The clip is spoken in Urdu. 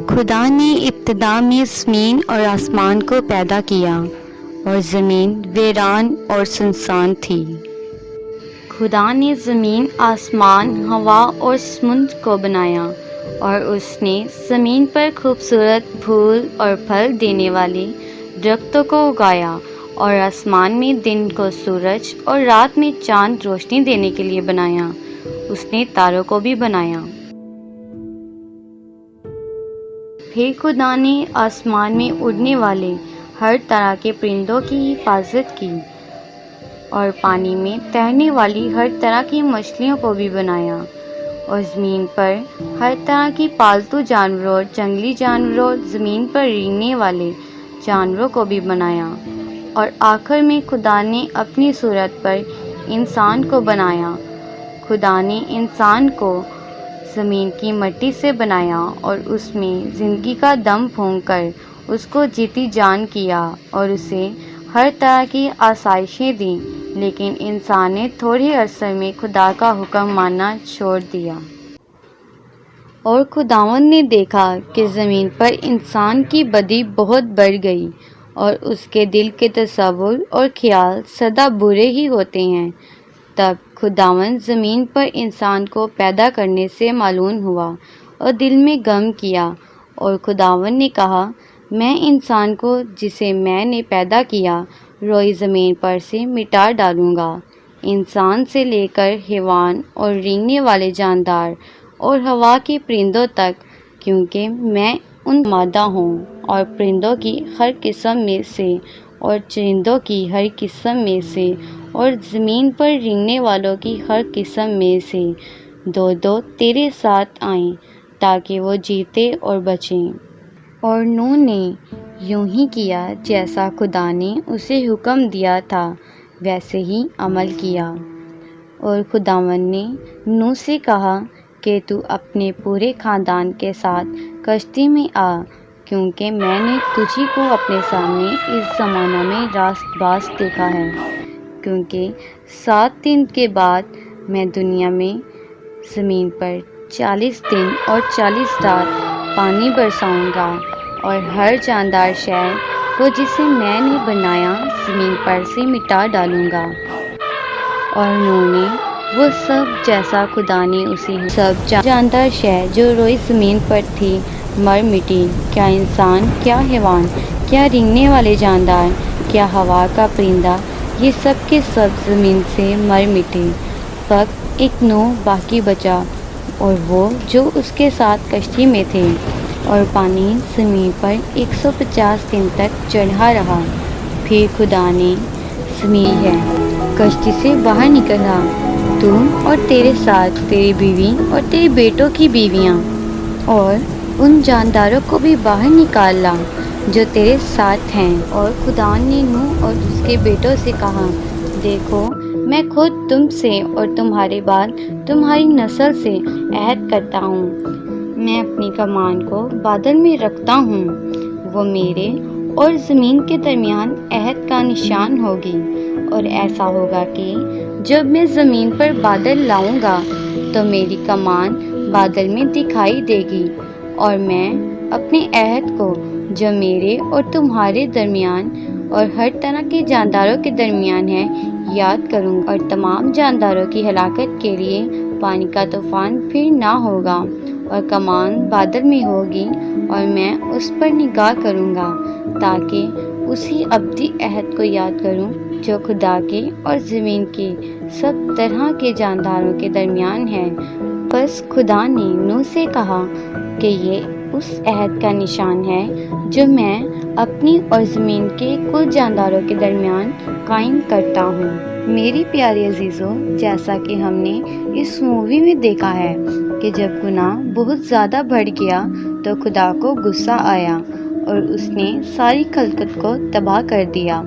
خدا نے ابتدا میں زمین اور آسمان کو پیدا کیا اور زمین ویران اور سنسان تھی۔ خدا نے زمین، آسمان، ہوا اور سمندر کو بنایا، اور اس نے زمین پر خوبصورت پھول اور پھل دینے والے درختوں کو اگایا، اور آسمان میں دن کو سورج اور رات میں چاند روشنی دینے کے لیے بنایا۔ اس نے تاروں کو بھی بنایا۔ پھر خدا نے آسمان میں اڑنے والے ہر طرح کے پرندوں کی حفاظت کی، اور پانی میں تیرنے والی ہر طرح کی مچھلیوں کو بھی بنایا، اور زمین پر ہر طرح کی پالتو جانوروں، جنگلی جانوروں، زمین پر رینگنے والے جانوروں کو بھی بنایا۔ اور آخر میں خدا نے اپنی صورت پر انسان کو بنایا۔ خدا نے انسان کو زمین کی مٹی سے بنایا اور اس میں زندگی کا دم پھونک کر اس کو جیتی جان کیا اور اسے ہر طرح کی آسائشیں دیں، لیکن انسان نے تھوڑے عرصے میں خدا کا حکم ماننا چھوڑ دیا۔ اور خداوند نے دیکھا کہ زمین پر انسان کی بدی بہت بڑھ گئی، اور اس کے دل کے تصور اور خیال سدا برے ہی ہوتے ہیں۔ تب خداوند زمین پر انسان کو پیدا کرنے سے ملول ہوا اور دل میں غم کیا، اور خداوند نے کہا، میں انسان کو جسے میں نے پیدا کیا روئی زمین پر سے مٹا ڈالوں گا، انسان سے لے کر حیوان اور رینگنے والے جاندار اور ہوا کے پرندوں تک، کیونکہ میں ان مادہ ہوں، اور پرندوں کی ہر قسم میں سے اور چرندوں کی ہر قسم میں سے اور زمین پر رینگنے والوں کی ہر قسم میں سے دو دو تیرے ساتھ آئیں تاکہ وہ جیتے اور بچیں۔ اور نوح نے یوں ہی کیا جیسا خدا نے اسے حکم دیا تھا، ویسے ہی عمل کیا۔ اور خداوند نے نوح سے کہا کہ تو اپنے پورے خاندان کے ساتھ کشتی میں آ، کیونکہ میں نے تجھی کو اپنے سامنے اس زمانہ میں راست باز دیکھا ہے، کیونکہ 7 دن کے بعد میں دنیا میں زمین پر 40 دن اور 40 رات پانی برساؤں گا، اور ہر جاندار شے کو جسے میں نے بنایا زمین پر سے مٹا ڈالوں گا۔ اور نوح نے وہ سب جیسا خدا نے اسے سب جاندار شے جو روئی زمین پر تھی مر مٹی، کیا انسان، کیا حیوان، کیا رینگنے والے جاندار، کیا ہوا کا پرندہ، یہ سب کے سب زمین سے مر مٹے۔ فقط ایک نوح باقی بچا، اور وہ جو اس کے ساتھ کشتی میں تھے، اور پانی زمین پر 150 دن تک چڑھا رہا۔ پھر خدا نے زمین ہے کشتی سے باہر نکلا، تو اور تیرے ساتھ تیری بیوی اور تیرے بیٹوں کی بیویاں اور ان جانداروں کو بھی باہر نکال لا جو تیرے ساتھ ہیں۔ اور خدا نے نوح اور اس کے بیٹوں سے کہا، دیکھو میں خود تم سے اور تمہارے بعد تمہاری نسل سے عہد کرتا ہوں، میں اپنی کمان کو بادل میں رکھتا ہوں، وہ میرے اور زمین کے درمیان عہد کا نشان ہوگی۔ اور ایسا ہوگا کہ جب میں زمین پر بادل لاؤں گا تو میری کمان بادل میں دکھائی دے گی، اور میں اپنے عہد کو جو میرے اور تمہارے درمیان اور ہر طرح کے جانداروں کے درمیان ہے یاد کروں گا، اور تمام جانداروں کی ہلاکت کے لیے پانی کا طوفان پھر نہ ہوگا، اور کمان بادل میں ہوگی، اور میں اس پر نگاہ کروں گا تاکہ اسی ابدی عہد کو یاد کروں جو خدا کے اور زمین کے سب طرح کے جانداروں کے درمیان ہے۔ بس خدا نے نوح سے کہا کہ یہ اس عہد کا نشان ہے جو میں اپنی اور زمین کے کل جانداروں کے درمیان قائم کرتا ہوں۔ میری پیارے عزیزو، جیسا کہ ہم نے اس مووی میں دیکھا ہے کہ جب گناہ بہت زیادہ بڑھ گیا تو خدا کو غصہ آیا اور اس نے ساری خلقت کو تباہ کر دیا،